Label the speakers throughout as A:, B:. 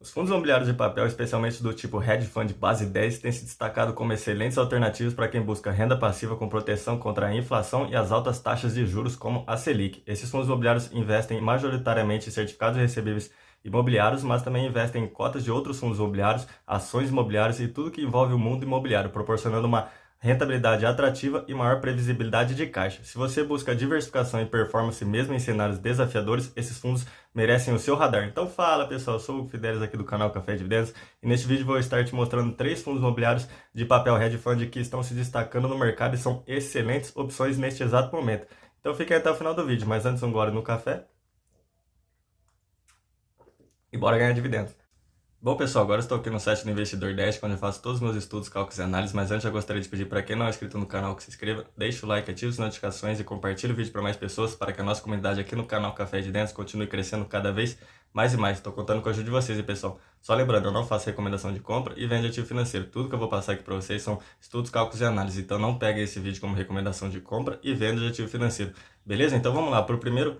A: Os fundos imobiliários de papel, especialmente do tipo Hedge Fund Base 10, têm se destacado como excelentes alternativas para quem busca renda passiva com proteção contra a inflação e as altas taxas de juros como a Selic. Esses fundos imobiliários investem majoritariamente em certificados recebíveis imobiliários, mas também investem em cotas de outros fundos imobiliários, ações imobiliárias e tudo que envolve o mundo imobiliário, proporcionando uma rentabilidade atrativa e maior previsibilidade de caixa. Se você busca diversificação e performance mesmo em cenários desafiadores, esses fundos merecem o seu radar. Então fala pessoal, eu sou o Fidelis aqui do canal Café Dividendos e neste vídeo vou estar te mostrando 3 fundos imobiliários de papel hedge fund que estão se destacando no mercado e são excelentes opções neste exato momento. Então fiquem até o final do vídeo, mas antes um gole no café e bora ganhar dividendos. Bom pessoal, agora estou aqui no site do Investidor Dash, onde eu faço todos os meus estudos, cálculos e análises, mas antes eu gostaria de pedir para quem não é inscrito no canal que se inscreva, deixe o like, ative as notificações e compartilhe o vídeo para mais pessoas, para que a nossa comunidade aqui no canal Café de Dentro continue crescendo cada vez mais e mais. Estou contando com a ajuda de vocês, e pessoal. Só lembrando, eu não faço recomendação de compra e venda de ativo financeiro. Tudo que eu vou passar aqui para vocês são estudos, cálculos e análises, então não peguem esse vídeo como recomendação de compra e venda de ativo financeiro. Beleza? Então vamos lá, para o primeiro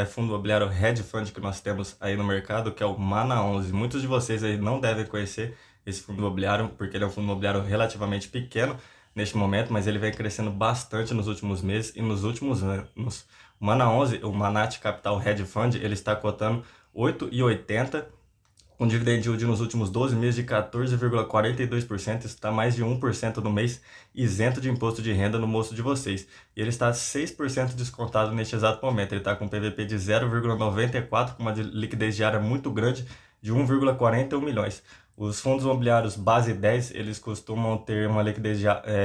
A: fundo imobiliário hedge fund que nós temos aí no mercado, que é o Mana 11. Muitos de vocês aí não devem conhecer esse fundo imobiliário, porque ele é um fundo imobiliário relativamente pequeno neste momento, mas ele vem crescendo bastante nos últimos meses e nos últimos anos. O Mana 11, o Manat Capital Hedge Fund, ele está cotando 8,80, com dividend yield nos últimos 12 meses de 14,42%, está mais de 1% no mês, isento de imposto de renda no bolso de vocês. E ele está 6% descontado neste exato momento. Ele está com PVP de 0,94, com uma liquidez diária muito grande de 1,41 milhões. Os fundos imobiliários base 10, eles costumam ter uma liquidez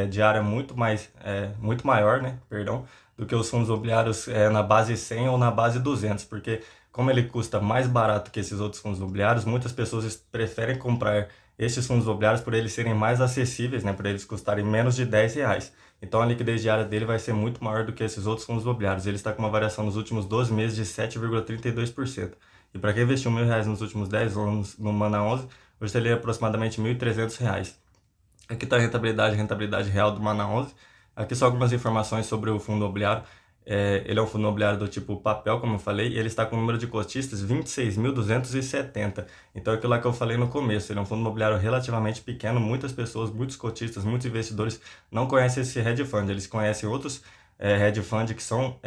A: diária muito maior, né? Perdão, do que os fundos imobiliários na base 100 ou na base 200, porque como ele custa mais barato que esses outros fundos imobiliários, muitas pessoas preferem comprar estes fundos imobiliários por eles serem mais acessíveis, né, por eles custarem menos de R$10. Então a liquidez diária dele vai ser muito maior do que esses outros fundos imobiliários. Ele está com uma variação nos últimos 12 meses de 7,32%. E para quem investiu R$1.000 nos últimos 10 anos no Mana 11, hoje teria aproximadamente R$1.300. Aqui está a rentabilidade real do Mana 11. Aqui só algumas informações sobre o fundo imobiliário. Ele é um fundo imobiliário do tipo papel, como eu falei, e ele está com o número de cotistas 26.270. Então é aquilo lá que eu falei no começo, ele é um fundo imobiliário relativamente pequeno, muitas pessoas, muitos cotistas, muitos investidores não conhecem esse hedge fund, eles conhecem outros hedge fund que são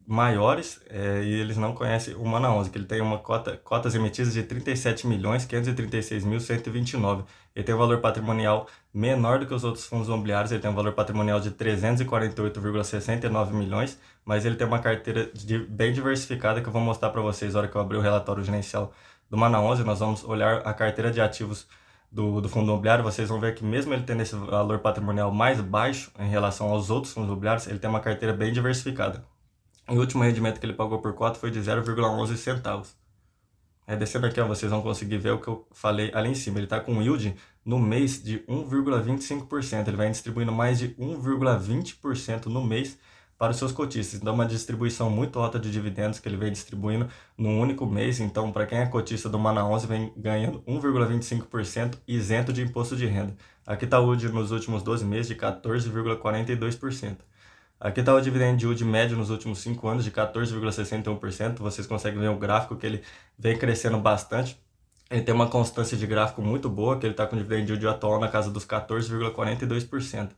A: maiores e eles não conhecem o Mana 11, que ele tem uma cotas emitidas de 37.536.129. Ele tem um valor patrimonial menor do que os outros fundos imobiliários, ele tem um valor patrimonial de 348,69 milhões, mas ele tem uma carteira bem diversificada que eu vou mostrar para vocês na hora que eu abrir o relatório gerencial do Mana 11. Nós vamos olhar a carteira de ativos do fundo imobiliário. Vocês vão ver que mesmo ele tendo esse valor patrimonial mais baixo em relação aos outros fundos imobiliários, ele tem uma carteira bem diversificada. O último rendimento que ele pagou por cota foi de 0,11 centavos. Descendo aqui, ó, vocês vão conseguir ver o que eu falei ali em cima. Ele está com um yield no mês de 1,25%. Ele vai distribuindo mais de 1,20% no mês para os seus cotistas. Então, uma distribuição muito alta de dividendos que ele vem distribuindo num único mês. Então, para quem é cotista do Mana 11, vem ganhando 1,25% isento de imposto de renda. Aqui está o yield nos últimos 12 meses de 14,42%. Aqui está o dividend yield médio nos últimos 5 anos de 14,61%. Vocês conseguem ver o gráfico que ele vem crescendo bastante. Ele tem uma constância de gráfico muito boa, que ele está com o dividend yield atual na casa dos 14,42%.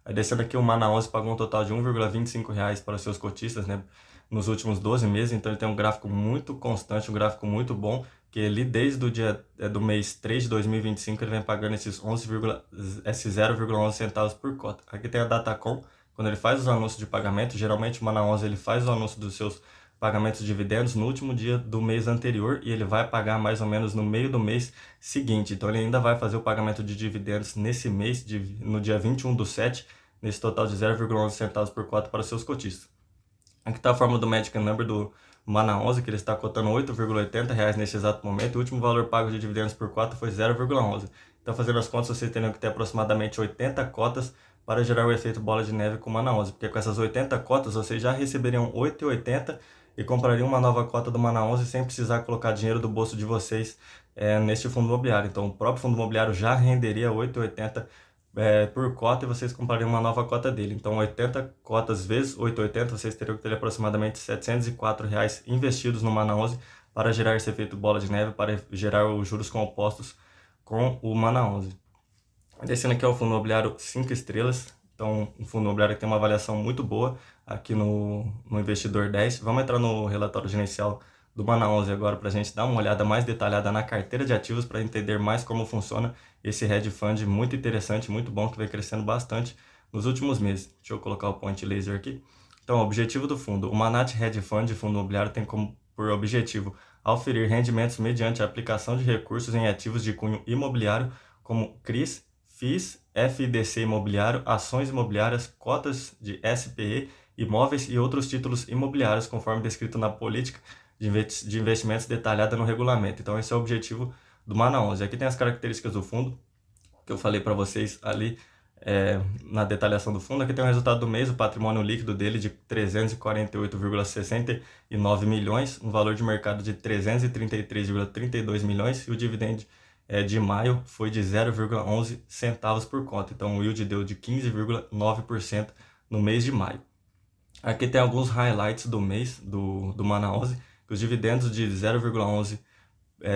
A: Aí descendo aqui, o Mana 11 pagou um total de R$1,25 para os seus cotistas, né, nos últimos 12 meses. Então ele tem um gráfico muito constante, um gráfico muito bom, que ele desde o dia do mês 3 de 2025 ele vem pagando esses 0,11 centavos por cota. Aqui tem a Datacom. Quando ele faz os anúncios de pagamento, geralmente o Mana 11 ele faz o anúncio dos seus pagamentos de dividendos no último dia do mês anterior e ele vai pagar mais ou menos no meio do mês seguinte. Então ele ainda vai fazer o pagamento de dividendos nesse mês, no dia 21/7, nesse total de 0,11 centavos por cota para os seus cotistas. Aqui está a fórmula do Magic Number do Mana 11, que ele está cotando R$8,80 nesse exato momento. O último valor pago de dividendos por cota foi 0,11. Então, fazendo as contas, vocês teriam que ter aproximadamente 80 cotas para gerar o efeito bola de neve com o Mana 11, porque com essas 80 cotas vocês já receberiam 8,80 e comprariam uma nova cota do Mana 11 sem precisar colocar dinheiro do bolso de vocês neste fundo imobiliário. Então o próprio fundo imobiliário já renderia 8,80 por cota e vocês comprariam uma nova cota dele. Então 80 cotas vezes 8,80, vocês teriam que ter aproximadamente R$704 investidos no Mana 11 para gerar esse efeito bola de neve, para gerar os juros compostos com o Mana 11. Descendo aqui é o fundo imobiliário 5 estrelas, então um fundo imobiliário que tem uma avaliação muito boa aqui no Investidor 10. Vamos entrar no relatório gerencial do Mana 11 agora para a gente dar uma olhada mais detalhada na carteira de ativos para entender mais como funciona esse hedge fund muito interessante, muito bom, que vem crescendo bastante nos últimos meses. Deixa eu colocar o point laser aqui. Então, o objetivo do fundo. O Manat Hedge Fund, fundo imobiliário, tem como por objetivo oferir rendimentos mediante a aplicação de recursos em ativos de cunho imobiliário como CRIs, FIIs, FDC imobiliário, ações imobiliárias, cotas de SPE, imóveis e outros títulos imobiliários, conforme descrito na política de investimentos detalhada no regulamento. Então, esse é o objetivo do Mana 11. Aqui tem as características do fundo, que eu falei para vocês ali na detalhação do fundo. Aqui tem o resultado do mês, o patrimônio líquido dele de 348,69 milhões, um valor de mercado de 333,32 milhões e o dividendo de maio foi de 0,11 centavos por cota. Então o yield deu de 15,9% no mês de maio. Aqui tem alguns highlights do mês do Mana 11, que os dividendos de 0,11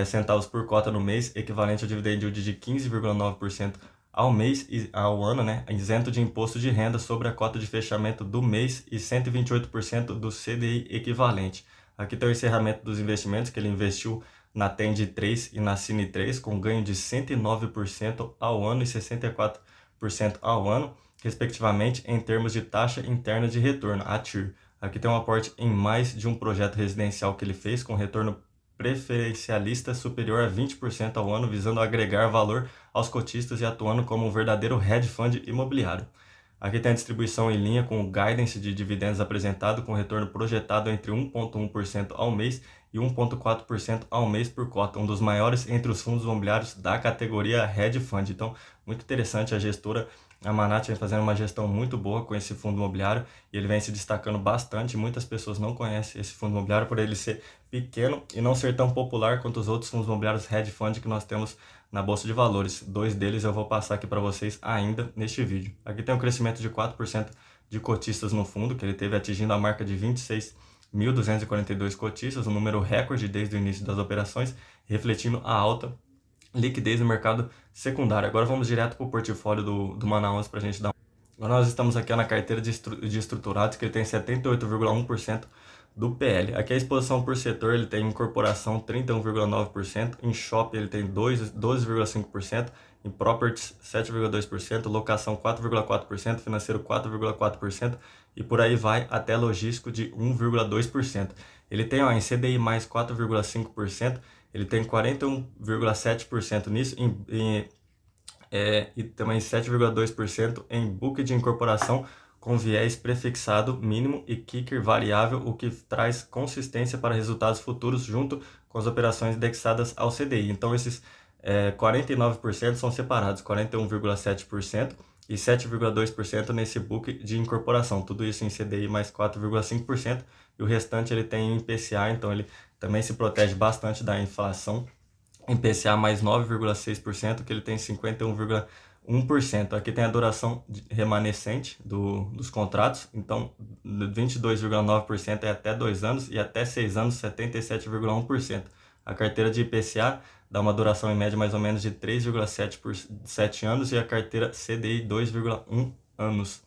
A: centavos por cota no mês, equivalente ao dividend yield de 15,9% ao mês e ao ano, né, isento de imposto de renda sobre a cota de fechamento do mês e 128% do CDI equivalente. Aqui tem o encerramento dos investimentos, que ele investiu na Tend 3 e na Cine 3, com ganho de 109% ao ano e 64% ao ano, respectivamente, em termos de taxa interna de retorno, a TIR. Aqui tem um aporte em mais de um projeto residencial que ele fez, com retorno preferencialista superior a 20% ao ano, visando agregar valor aos cotistas e atuando como um verdadeiro hedge fund imobiliário. Aqui tem a distribuição em linha com o guidance de dividendos apresentado, com retorno projetado entre 1,1% ao mês e 1,4% ao mês por cota, um dos maiores entre os fundos imobiliários da categoria hedge fund. Então, muito interessante a gestora. A Manat vem fazendo uma gestão muito boa com esse fundo imobiliário e ele vem se destacando bastante. Muitas pessoas não conhecem esse fundo imobiliário por ele ser pequeno e não ser tão popular quanto os outros fundos imobiliários hedge fund que nós temos na Bolsa de Valores. 2 deles eu vou passar aqui para vocês ainda neste vídeo. Aqui tem um crescimento de 4% de cotistas no fundo, que ele teve atingindo a marca de 26.242 cotistas, um número recorde desde o início das operações, refletindo a alta liquidez no mercado secundário. Agora vamos direto para o portfólio do Mana 11 para a gente dar. Agora nós estamos aqui na carteira de estruturados, que ele tem 78,1% do PL. Aqui a exposição por setor, ele tem incorporação 31,9%, em shopping ele tem 12,5%, em properties 7,2%, locação 4,4%, financeiro 4,4% e por aí vai até logístico de 1,2%. Ele tem em CDI mais 4,5%, ele tem 41,7% nisso e também 7,2% em book de incorporação com viés prefixado mínimo e kicker variável, o que traz consistência para resultados futuros junto com as operações indexadas ao CDI. Então esses 49% são separados, 41,7% e 7,2% nesse book de incorporação, tudo isso em CDI mais 4,5%, e o restante ele tem em IPCA, então ele também se protege bastante da inflação, em IPCA mais 9,6%, que ele tem 51,1%. Aqui tem a duração remanescente dos contratos, então 22,9% é até 2 anos e até 6 anos 77,1%. A carteira de IPCA dá uma duração em média mais ou menos de 3,7 por 7 anos e a carteira CDI 2,1 anos.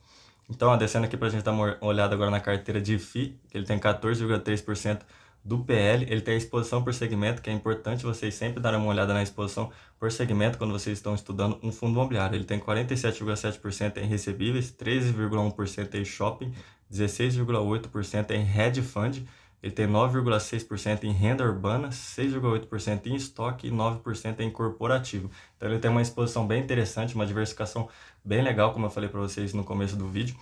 A: Então, descendo aqui para a gente dar uma olhada agora na carteira de FI, que ele tem 14,3% do PL, ele tem a exposição por segmento, que é importante vocês sempre darem uma olhada na exposição por segmento quando vocês estão estudando um fundo imobiliário. Ele tem 47,7% em recebíveis, 13,1% em shopping, 16,8% em hedge fund, ele tem 9,6% em renda urbana, 6,8% em estoque e 9% em corporativo. Então ele tem uma exposição bem interessante, uma diversificação bem legal, como eu falei para vocês no começo do vídeo.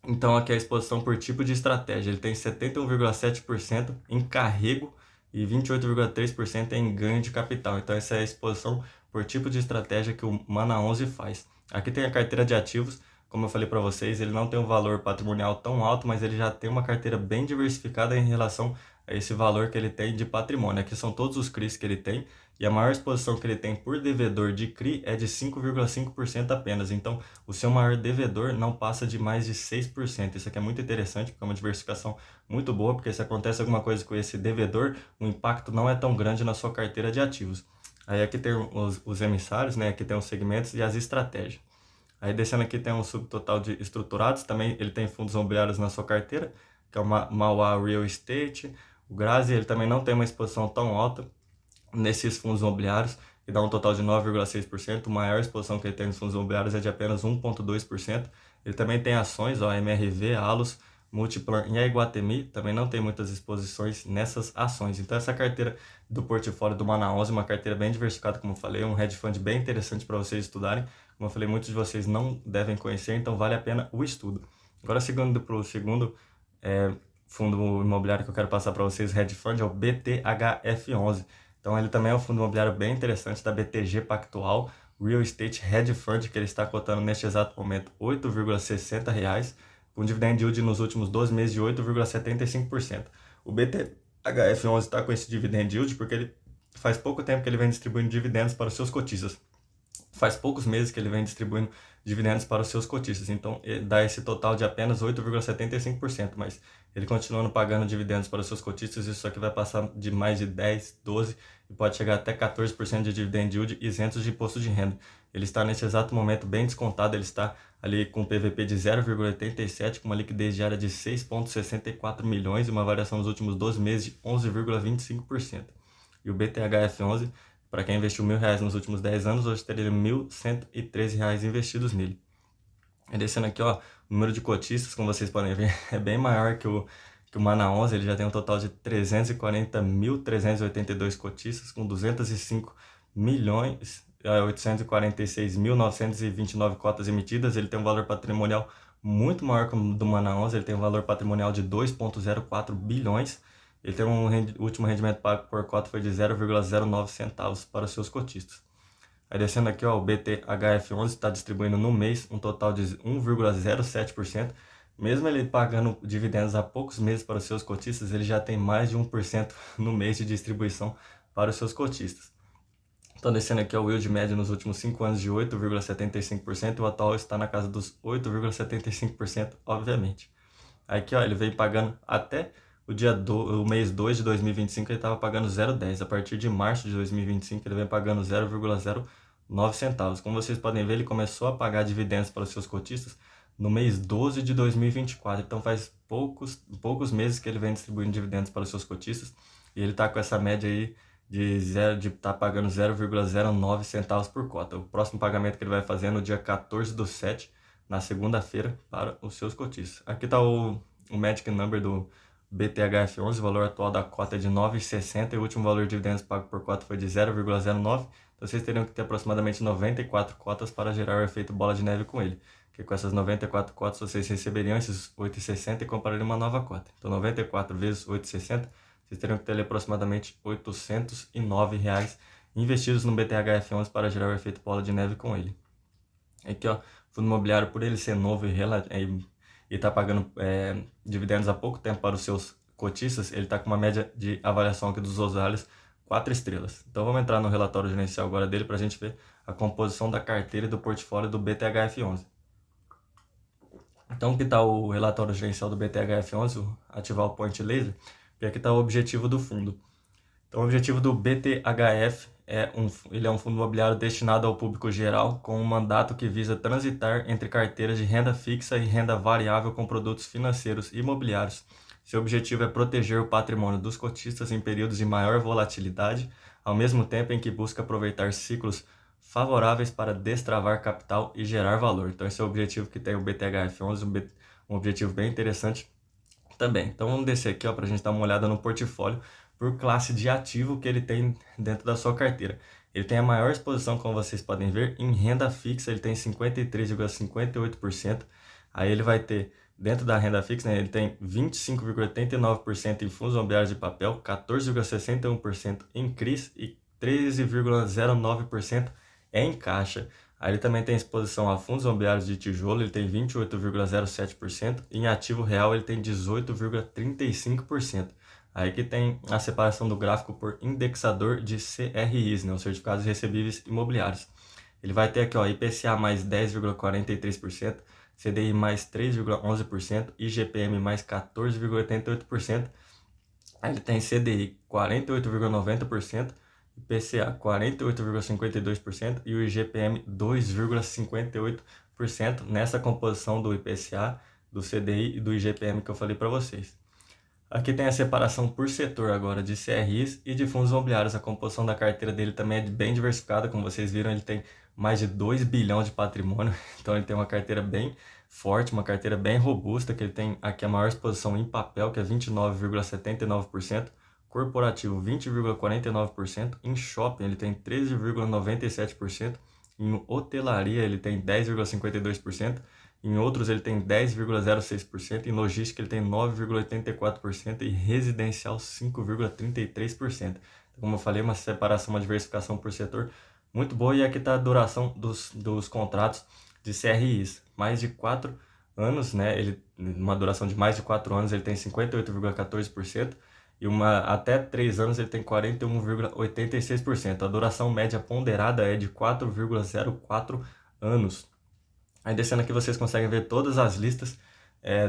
A: Então aqui é a exposição por tipo de estratégia, ele tem 71,7% em carrego e 28,3% em ganho de capital. Então essa é a exposição por tipo de estratégia que o Mana 11 faz. Aqui tem a carteira de ativos, como eu falei para vocês, ele não tem um valor patrimonial tão alto, mas ele já tem uma carteira bem diversificada em relação a esse valor que ele tem de patrimônio. Aqui são todos os CRIs que ele tem, e a maior exposição que ele tem por devedor de CRI é de 5,5% apenas. Então, o seu maior devedor não passa de mais de 6%. Isso aqui é muito interessante, porque é uma diversificação muito boa, porque se acontece alguma coisa com esse devedor, o impacto não é tão grande na sua carteira de ativos. Aí aqui tem os emissários, né? Aqui tem os segmentos e as estratégias. Aí descendo aqui tem um subtotal de estruturados, também ele tem fundos imobiliários na sua carteira, que é o Mauá Real Estate. O Grazi, ele também não tem uma exposição tão alta nesses fundos imobiliários, que dá um total de 9,6%. A maior exposição que ele tem nos fundos imobiliários é de apenas 1,2%. Ele também tem ações, ó, MRV, Alus, Multiplan e a Iguatemi, também não tem muitas exposições nessas ações. Então essa carteira do portfólio do Manaus é uma carteira bem diversificada, como eu falei, um hedge fund bem interessante para vocês estudarem. Como eu falei, muitos de vocês não devem conhecer, então vale a pena o estudo. Agora, seguindo para o segundo fundo imobiliário que eu quero passar para vocês, hedge fund, é o BTHF11. Então ele também é um fundo imobiliário bem interessante da BTG Pactual, Real Estate Hedge Fund, que ele está cotando neste exato momento R$ 8,60, com dividend yield nos últimos 12 meses de 8,75%. O BTHF11 está com esse dividend yield porque ele faz pouco tempo que ele vem distribuindo dividendos para os seus cotistas. Faz poucos meses que ele vem distribuindo dividendos para os seus cotistas, então dá esse total de apenas 8,75%, mas ele continuando pagando dividendos para os seus cotistas, isso aqui vai passar de mais de 10, 12 e pode chegar até 14% de dividend yield isentos de imposto de renda. Ele está nesse exato momento bem descontado, ele está ali com PVP de 0,87, com uma liquidez diária de 6,64 milhões e uma variação nos últimos 12 meses de 11,25%. E o BTHF11, para quem investiu R$1.000 nos últimos 10 anos, hoje teria R$ 1.113 investidos nele. E descendo aqui, ó, o número de cotistas, como vocês podem ver, é bem maior que o Manaus. Ele já tem um total de 340.382 cotistas, com 205.846.929 cotas emitidas. Ele tem um valor patrimonial muito maior que o do Manaus. Ele tem um valor patrimonial de 2,04 bilhões. Ele tem o último rendimento pago por cota foi de 0,09 centavos para os seus cotistas. Aí descendo aqui, ó, o BTHF11 está distribuindo no mês um total de 1,07%. Mesmo ele pagando dividendos há poucos meses para os seus cotistas, ele já tem mais de 1% no mês de distribuição para os seus cotistas. Então descendo aqui, ó, o yield médio nos últimos 5 anos de 8,75%, o atual está na casa dos 8,75%, obviamente. Aí aqui, ó, ele vem pagando até o mês 2 de 2025 ele estava pagando 0,10. A partir de março de 2025 ele vem pagando 0,09 centavos. Como vocês podem ver, ele começou a pagar dividendos para os seus cotistas no mês 12 de 2024. Então faz poucos meses que ele vem distribuindo dividendos para os seus cotistas. E ele está com essa média aí de estar pagando 0,09 centavos por cota. O próximo pagamento que ele vai fazer é no dia 14/7, na segunda-feira, para os seus cotistas. Aqui está o Magic Number do BTHF11, o valor atual da cota é de 9,60 e o último valor de dividendos pago por cota foi de 0,09. Então vocês teriam que ter aproximadamente 94 cotas para gerar o efeito bola de neve com ele. Que com essas 94 cotas vocês receberiam esses 8,60 e comprariam uma nova cota. Então 94 vezes 8,60, vocês teriam que ter ali aproximadamente R$ 809 investidos no BTHF11 para gerar o efeito bola de neve com ele. Aqui, ó, fundo imobiliário, por ele ser novo e está pagando dividendos há pouco tempo para os seus cotistas, ele está com uma média de avaliação aqui dos usuários 4 estrelas. Então vamos entrar no relatório gerencial agora dele para a gente ver a composição da carteira e do portfólio do BTHF11. Então aqui está o relatório gerencial do BTHF11, ativar o Point Laser, e aqui está o objetivo do fundo. Então o objetivo do BTHF ele é um fundo imobiliário destinado ao público geral, com um mandato que visa transitar entre carteiras de renda fixa e renda variável com produtos financeiros e imobiliários. Seu objetivo é proteger o patrimônio dos cotistas em períodos de maior volatilidade, ao mesmo tempo em que busca aproveitar ciclos favoráveis para destravar capital e gerar valor. Então esse é o objetivo que tem o BTHF11, um objetivo bem interessante também. Então vamos descer aqui para a gente dar uma olhada no portfólio por classe de ativo que ele tem dentro da sua carteira. Ele tem a maior exposição, como vocês podem ver, em renda fixa, ele tem 53,58%. Aí ele vai ter, dentro da renda fixa, né, ele tem 25,89% em fundos imobiliários de papel, 14,61% em CRIs e 13,09% em caixa. Aí ele também tem exposição a fundos imobiliários de tijolo, ele tem 28,07%, e em ativo real ele tem 18,35%. Aí que tem a separação do gráfico por indexador de CRIs, né, os certificados recebíveis imobiliários. Ele vai ter aqui, ó, IPCA mais 10,43%, CDI mais 3,11%, IGPM mais 14,88%. Aí ele tem CDI 48,90%, IPCA 48,52% e o IGPM 2,58% nessa composição do IPCA, do CDI e do IGPM que eu falei para vocês. Aqui tem a separação por setor agora de CRIs e de fundos imobiliários. A composição da carteira dele também é bem diversificada, como vocês viram, ele tem mais de 2 bilhões de patrimônio, então ele tem uma carteira bem forte, uma carteira bem robusta, que ele tem aqui a maior exposição em papel, que é 29,79%, corporativo 20,49%, em shopping ele tem 13,97%, em hotelaria ele tem 10,52%, em outros ele tem 10,06%, em logística ele tem 9,84% e residencial 5,33%. Então, como eu falei, uma separação, uma diversificação por setor muito boa. E aqui está a duração dos contratos de CRIs. Mais de 4 anos, né? Uma duração de mais de 4 anos ele tem 58,14%. E até 3 anos ele tem 41,86%. A duração média ponderada é de 4,04 anos. Aí descendo aqui vocês conseguem ver todas as listas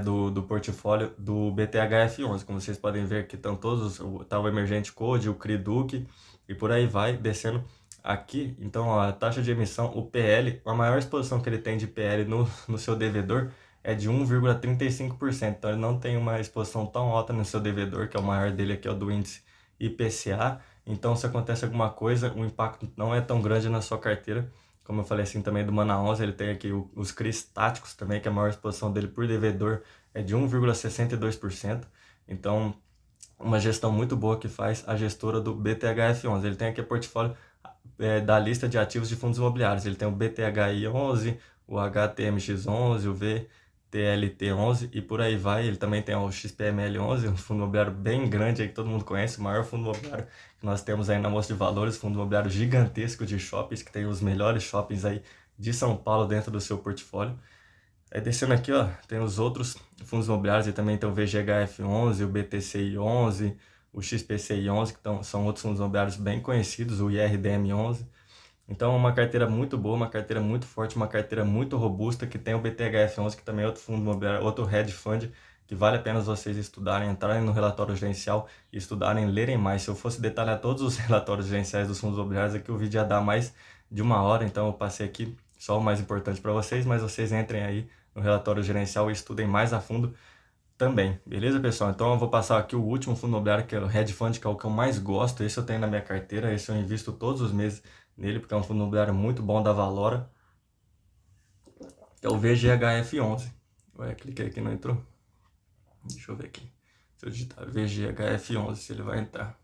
A: do portfólio do BTHF11. Como vocês podem ver aqui estão todos, tá o Emergente Code, o CRI-Duc e por aí vai, descendo aqui. Então ó, a taxa de emissão, o PL, a maior exposição que ele tem de PL no seu devedor é de 1,35%. Então ele não tem uma exposição tão alta no seu devedor, que é o maior dele aqui, é o do índice IPCA. Então se acontece alguma coisa, o impacto não é tão grande na sua carteira. Como eu falei assim também do Mana 11, ele tem aqui os CRIs táticos também, que a maior exposição dele por devedor é de 1,62%. Então, uma gestão muito boa que faz a gestora do BTHF11. Ele tem aqui o portfólio da lista de ativos de fundos imobiliários. Ele tem o BTHI11, o HTMX11, o VTLT11 e por aí vai. Ele também tem o XPML11, um fundo imobiliário bem grande aí que todo mundo conhece, o maior fundo imobiliário que nós temos aí na Bolsa de Valores, fundo imobiliário gigantesco de shoppings, que tem os melhores shoppings aí de São Paulo dentro do seu portfólio. Aí descendo aqui, ó, tem os outros fundos imobiliários e também tem o VGHF11, o BTCI11, o XPCI11, que são outros fundos imobiliários bem conhecidos, o IRDM11. Então, uma carteira muito boa, uma carteira muito forte, uma carteira muito robusta, que tem o BTHF11, que também é outro fundo imobiliário, outro hedge fund, que vale a pena vocês estudarem, entrarem no relatório gerencial e estudarem, lerem mais. Se eu fosse detalhar todos os relatórios gerenciais dos fundos imobiliários, aqui o vídeo ia dar mais de 1 hora, então eu passei aqui só o mais importante para vocês, mas vocês entrem aí no relatório gerencial e estudem mais a fundo também, beleza, pessoal? Então eu vou passar aqui o último fundo imobiliário, que é o hedge fund, que é o que eu mais gosto. Esse eu tenho na minha carteira, esse eu invisto todos os meses nele, porque é um fundo imobiliário muito bom da Valora, que é o VGHF11. Ué, cliquei aqui, não entrou? Deixa eu ver aqui. Se eu digitar VGHF11, se ele vai entrar.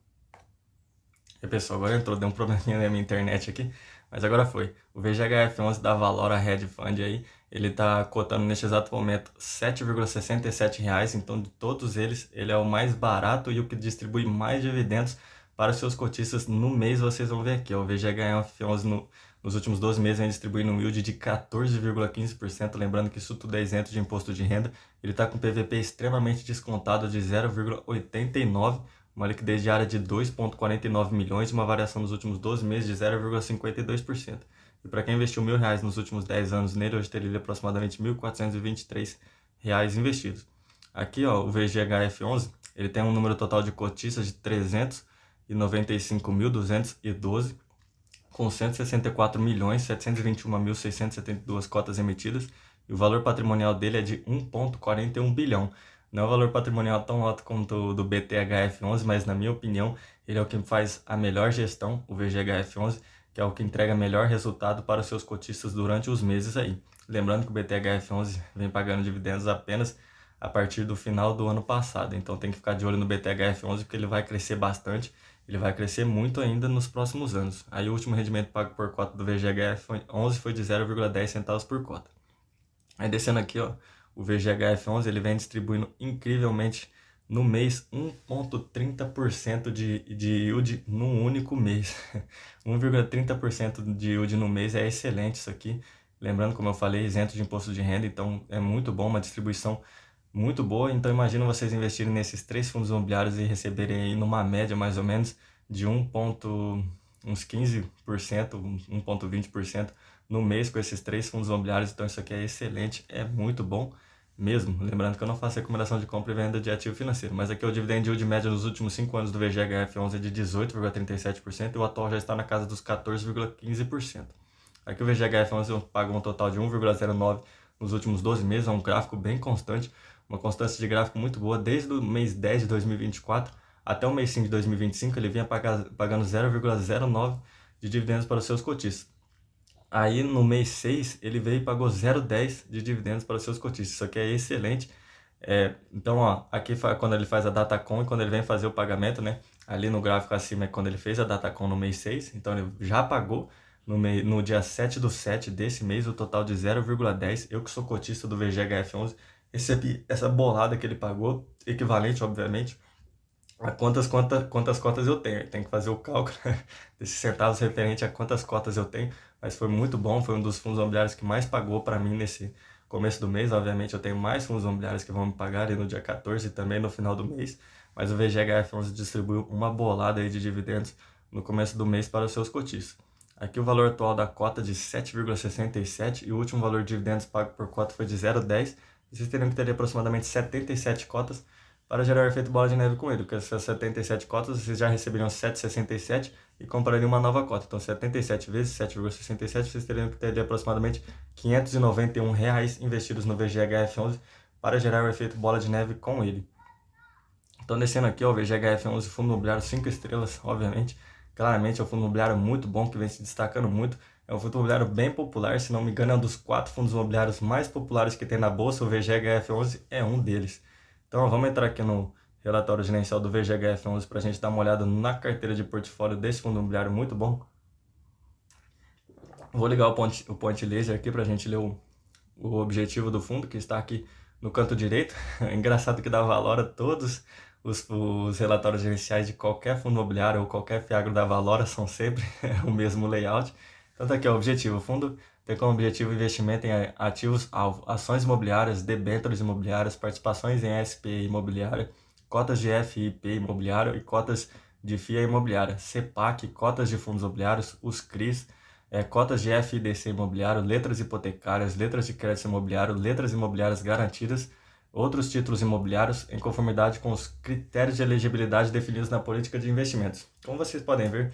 A: E pessoal, agora entrou, deu um probleminha na minha internet aqui, mas agora foi. O VGHF11 da Valora Hedge Fund aí, ele tá cotando neste exato momento R$ 7,67, então de todos eles, ele é o mais barato e o que distribui mais dividendos para os seus cotistas no mês. Vocês vão ver aqui, ó, o VGHF11 nos últimos 12 meses vem distribuindo um yield de 14,15%, lembrando que isso tudo é isento de imposto de renda. Ele está com PVP extremamente descontado de 0,89%, uma liquidez diária de 2,49 milhões e uma variação nos últimos 12 meses de 0,52%. E para quem investiu R$ 1.000 nos últimos 10 anos nele, hoje teria aproximadamente R$ 1.423 investidos. Aqui, ó, o VGHF11, ele tem um número total de cotistas de 395.212, com 164.721.672 cotas emitidas, e o valor patrimonial dele é de 1,41 bilhão. Não é um valor patrimonial tão alto quanto o do BTHF11, mas na minha opinião, ele é o que faz a melhor gestão, o VGHF11, que é o que entrega melhor resultado para os seus cotistas durante os meses aí. Lembrando que o BTHF11 vem pagando dividendos apenas a partir do final do ano passado, então tem que ficar de olho no BTHF11 porque ele vai crescer bastante, ele vai crescer muito ainda nos próximos anos. Aí o último rendimento pago por cota do VGHF11 foi de 0,10 centavos por cota. Aí descendo aqui, ó, o VGHF11 ele vem distribuindo incrivelmente no mês 1,30% de yield num único mês. 1,30% de yield no mês é excelente isso aqui. Lembrando, como eu falei, isento de imposto de renda, então é muito bom, uma distribuição muito boa. Então imagina vocês investirem nesses três fundos imobiliários e receberem aí numa média mais ou menos de uns 15%, 1,20% no mês com esses três fundos imobiliários. Então isso aqui é excelente, é muito bom mesmo. Lembrando que eu não faço recomendação de compra e venda de ativo financeiro, mas aqui o dividend yield média nos últimos 5 anos do VGHF11 é de 18,37% e o atual já está na casa dos 14,15%. Aqui o VGHF11 paga um total de 1,09 nos últimos 12 meses, é um gráfico bem constante, uma constância de gráfico muito boa. Desde o mês 10 de 2024 até o mês 5 de 2025, ele vinha pagando 0,09 de dividendos para os seus cotistas. Aí no mês 6 ele veio e pagou 0,10 de dividendos para os seus cotistas. Isso aqui é excelente. Então, ó, aqui quando ele faz a Datacom e quando ele vem fazer o pagamento, né? Ali no gráfico acima é quando ele fez a Datacom no mês 6. Então ele já pagou no dia 7/7 desse mês o total de 0,10. Eu que sou cotista do VGHF11, recebi essa bolada que ele pagou, equivalente, obviamente, a quantas cotas eu tenho. Tem que fazer o cálculo desses centavos referente a quantas cotas eu tenho, mas foi muito bom, foi um dos fundos imobiliários que mais pagou para mim nesse começo do mês. Obviamente eu tenho mais fundos imobiliários que vão me pagar no dia 14 e também no final do mês, mas o VGHF11 distribuiu uma bolada aí de dividendos no começo do mês para os seus cotistas. Aqui o valor atual da cota de 7,67 e o último valor de dividendos pago por cota foi de 0,10. Vocês teriam que ter aproximadamente 77 cotas para gerar o efeito bola de neve com ele, porque essas 77 cotas vocês já receberiam 7,67 e comprariam uma nova cota. Então 77 vezes 7,67 vocês teriam que ter aproximadamente R$ 591 investidos no VGHF11 para gerar o efeito bola de neve com ele. Então descendo aqui, ó, o VGHF11 fundo imobiliário 5 estrelas, obviamente. Claramente é um fundo imobiliário muito bom, que vem se destacando muito. É um fundo imobiliário bem popular, se não me engano é um dos 4 fundos imobiliários mais populares que tem na bolsa. O VGHF11 é um deles. Então vamos entrar aqui no relatório gerencial do VGHF11 para a gente dar uma olhada na carteira de portfólio desse fundo imobiliário muito bom. Vou ligar o point laser aqui para a gente ler o objetivo do fundo, que está aqui no canto direito. É engraçado que dá Valora todos os relatórios gerenciais de qualquer fundo imobiliário ou qualquer fiagro da Valora são sempre o mesmo layout. Então tá aqui, ó, o objetivo. O fundo tem como objetivo investimento em ativos-alvo, ações imobiliárias, debêntures imobiliárias, participações em SPE imobiliária, cotas de FIP imobiliário e cotas de FIA imobiliária, CEPAC, cotas de fundos imobiliários, os CRIs, cotas de FIDC imobiliário, letras hipotecárias, letras de crédito imobiliário, letras imobiliárias garantidas, outros títulos imobiliários em conformidade com os critérios de elegibilidade definidos na política de investimentos. Como vocês podem ver,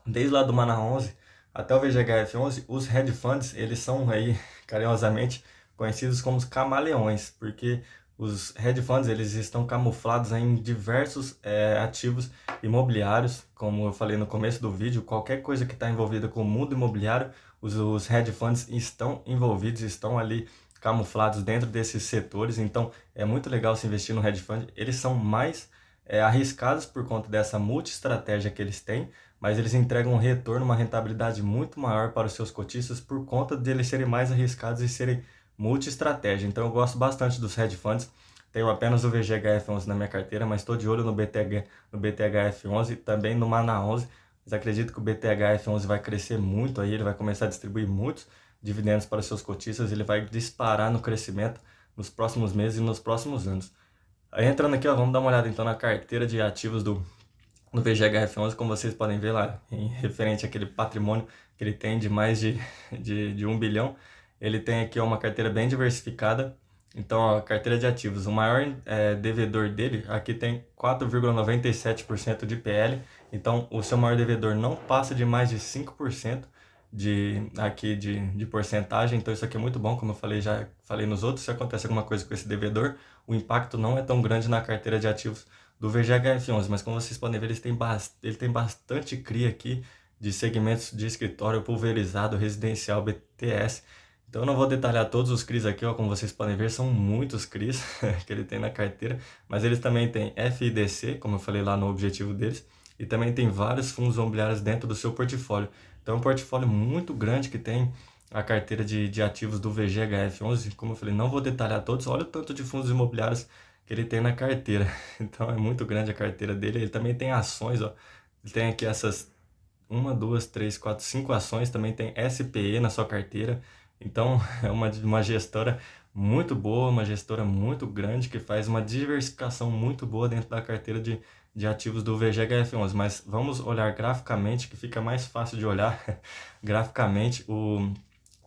A: desde lá do Mana 11 até o VGHF11, os hedge funds, eles são aí carinhosamente conhecidos como os camaleões, porque os hedge funds eles estão camuflados em diversos ativos imobiliários. Como eu falei no começo do vídeo, qualquer coisa que está envolvida com o mundo imobiliário, os hedge funds estão envolvidos, estão ali camuflados dentro desses setores. Então é muito legal se investir no hedge fund. Eles são mais arriscados por conta dessa multi-estratégia que eles têm, mas eles entregam um retorno, uma rentabilidade muito maior para os seus cotistas por conta de eles serem mais arriscados e serem multi-estratégia. Então eu gosto bastante dos hedge funds. Tenho apenas o VGHF11 na minha carteira, mas estou de olho no BTHF11 e também no Mana 11. Mas acredito que o BTHF11 vai crescer muito aí, ele vai começar a distribuir muitos dividendos para os seus cotistas, ele vai disparar no crescimento nos próximos meses e nos próximos anos. Aí entrando aqui, ó, vamos dar uma olhada então na carteira de ativos do VGHF11, como vocês podem ver lá, em referente àquele patrimônio que ele tem de mais de 1 bilhão, ele tem aqui uma carteira bem diversificada. Então, a carteira de ativos, o maior devedor dele, aqui tem 4,97% de PL, então o seu maior devedor não passa de mais de 5% de porcentagem. Então isso aqui é muito bom, como eu falei, já falei nos outros. Se acontece alguma coisa com esse devedor, o impacto não é tão grande na carteira de ativos do VGHF11, mas como vocês podem ver, ele tem bastante CRI aqui de segmentos de escritório pulverizado, residencial, BTS. Então eu não vou detalhar todos os CRIs aqui, ó, como vocês podem ver, são muitos CRIs que ele tem na carteira, mas eles também têm FIDC, como eu falei lá no objetivo deles, e também tem vários fundos imobiliários dentro do seu portfólio. Então é um portfólio muito grande que tem a carteira de ativos do VGHF11. Como eu falei, não vou detalhar todos, olha o tanto de fundos imobiliários que ele tem na carteira. Então é muito grande a carteira dele. Ele também tem ações, ó. Ele tem aqui essas 1, 2, 3, 4, 5 ações, também tem SPE na sua carteira. Então é uma gestora muito boa, uma gestora muito grande que faz uma diversificação muito boa dentro da carteira de ativos do VGHF11. Mas vamos olhar graficamente, que fica mais fácil de olhar graficamente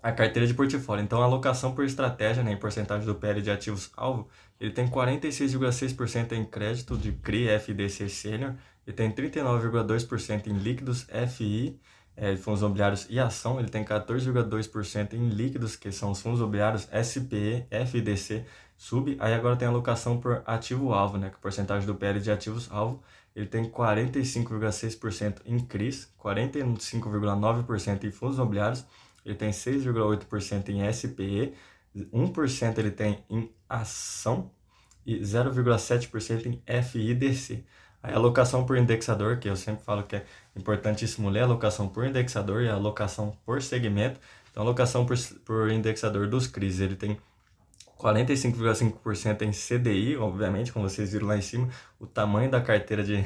A: a carteira de portfólio. Então, a alocação por estratégia, né, em porcentagem do PL de ativos-alvo, ele tem 46,6% em crédito de CRI FDC Sênior, ele tem 39,2% em líquidos FI, fundos imobiliários e ação, ele tem 14,2% em líquidos, que são os fundos imobiliários SPE, FDC, SUB. Aí agora tem a alocação por ativo-alvo, né, que é a porcentagem do PL de ativos-alvo, ele tem 45,6% em CRIs, 45,9% em fundos imobiliários, ele tem 6,8% em SPE, 1% ele tem em ação e 0,7% em FIDC. A alocação por indexador, que eu sempre falo que é importantíssimo ler a alocação por indexador e a alocação por segmento. Então, a alocação por indexador dos CRIs, ele tem 45,5% em CDI, obviamente, como vocês viram lá em cima, o tamanho da carteira de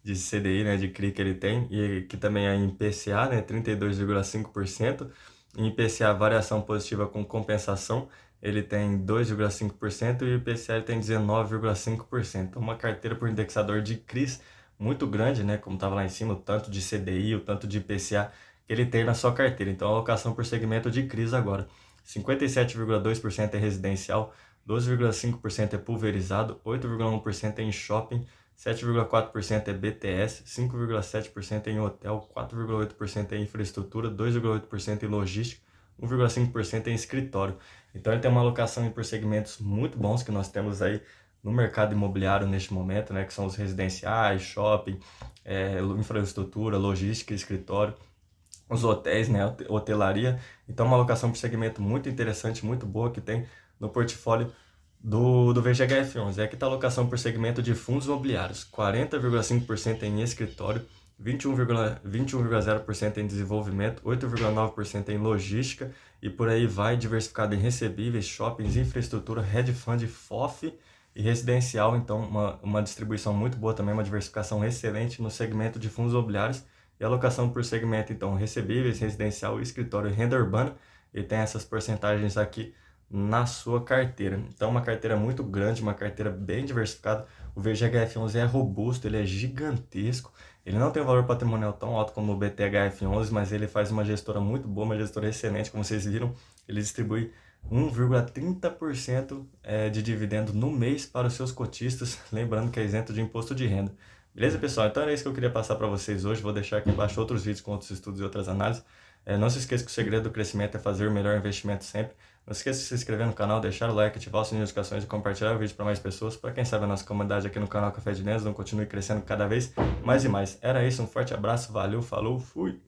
A: CDI, né, de CRI que ele tem, e que também é em IPCA, né, 32,5%. Em IPCA, variação positiva com compensação, ele tem 2,5% e o IPCA ele tem 19,5%. Então, uma carteira por indexador de CRIs muito grande, né, como estava lá em cima, o tanto de CDI, o tanto de IPCA que ele tem na sua carteira. Então, a alocação por segmento de CRIs agora. 57,2% é residencial, 12,5% é pulverizado, 8,1% é em shopping, 7,4% é BTS, 5,7% é em hotel, 4,8% é em infraestrutura, 2,8% em logística, 1,5% em escritório. Então ele tem uma alocação por segmentos muito bons que nós temos aí no mercado imobiliário neste momento, né, que são os residenciais, shopping, infraestrutura, logística, escritório, os hotéis, né, hotelaria. Então uma alocação por segmento muito interessante, muito boa que tem no portfólio do VGHF11. Aqui está a alocação por segmento de fundos imobiliários, 40,5% em escritório, 21,0% em desenvolvimento, 8,9% em logística e por aí vai, diversificado em recebíveis, shoppings, infraestrutura, hedge fund, FOF e residencial. Então uma distribuição muito boa também, uma diversificação excelente no segmento de fundos imobiliários. E alocação por segmento, então, recebíveis, residencial, escritório e renda urbana. E tem essas porcentagens aqui na sua carteira. Então, uma carteira muito grande, uma carteira bem diversificada. O VGHF11 é robusto, ele é gigantesco. Ele não tem um valor patrimonial tão alto como o BTHF11, mas ele faz uma gestora muito boa, uma gestora excelente. Como vocês viram, ele distribui 1,30% de dividendo no mês para os seus cotistas, lembrando que é isento de imposto de renda. Beleza, pessoal? Então era isso que eu queria passar para vocês hoje. Vou deixar aqui embaixo outros vídeos com outros estudos e outras análises. Não se esqueça que o segredo do crescimento é fazer o melhor investimento sempre. Não se esqueça de se inscrever no canal, deixar o like, ativar o sininho de notificações e compartilhar o vídeo para mais pessoas. Para quem sabe a nossa comunidade aqui no canal Café de Vendas não continue crescendo cada vez mais e mais. Era isso, um forte abraço, valeu, falou, fui!